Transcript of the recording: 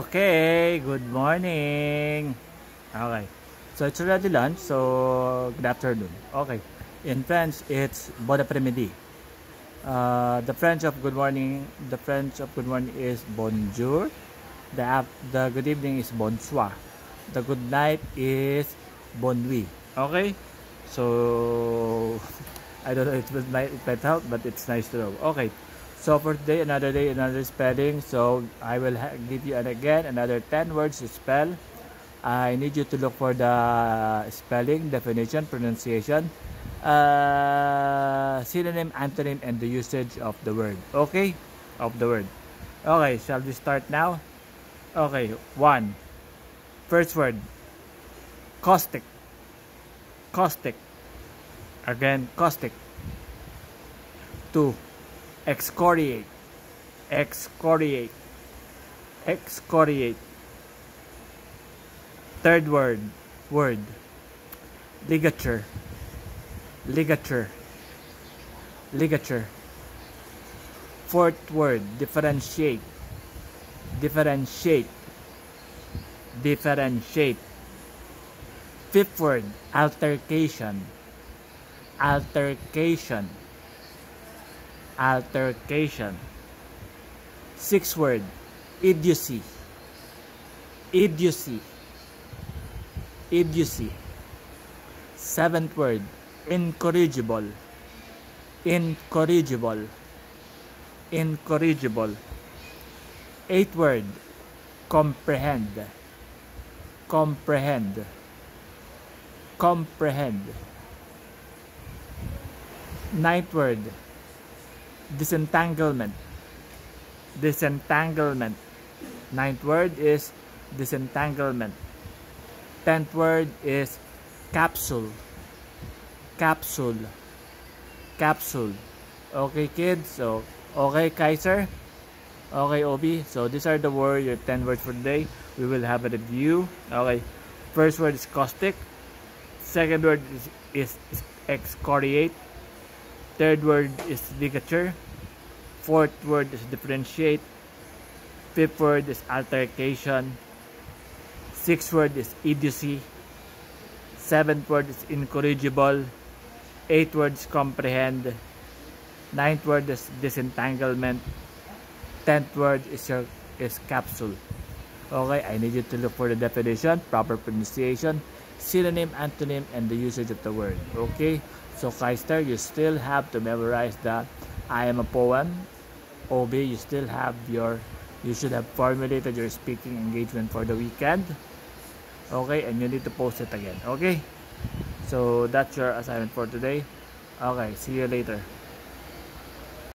Okay, good morning. Okay, so it's already lunch, so good afternoon. Okay, in French, it's bon après-midi. The French of good morning is bonjour. The good evening is bonsoir. The good night is bonne nuit. Okay, so I don't know if it might help, but it's nice to know. Okay. So for today, another day, another spelling. So I will give you again another 10 words to spell. I need you to look for the spelling, definition, pronunciation, synonym, antonym, and the usage of the word. Okay? Of the word. Okay, shall we start now? Okay, one. First word. Caustic. Caustic. Again, caustic. Two. Excoriate. Excoriate. Excoriate. Third word. Ligature. Ligature. Ligature. Fourth word. Differentiate. Differentiate. Differentiate. Fifth word. Altercation. Altercation. Altercation. Sixth word. Idiocy. Idiocy. Idiocy. Seventh word. Incorrigible. Incorrigible. Incorrigible. Eighth word. Comprehend. Comprehend. Comprehend. Ninth word. Disentanglement. Disentanglement. Ninth word is disentanglement. Tenth word is capsule. Capsule. Capsule. Okay, kids? So, okay, Kaiser? Okay, Obi? So, these are the words, your 10 words for today. We will have a review. Okay. First word is caustic. Second word is excoriate. Third word is ligature. Fourth word is differentiate. Fifth word is altercation. Sixth word is idiocy. Seventh word is incorrigible. Eighth word is comprehend. Ninth word is disentanglement. Tenth word is capsule. Okay, I need you to look for the definition, proper pronunciation, synonym, antonym, and the usage of the word. Okay, so Kaister, you still have to memorize the I am a poem. OB, you should have formulated your speaking engagement for the weekend. Okay, and you need to post it again. Okay, so that's your assignment for today. Okay, see you later.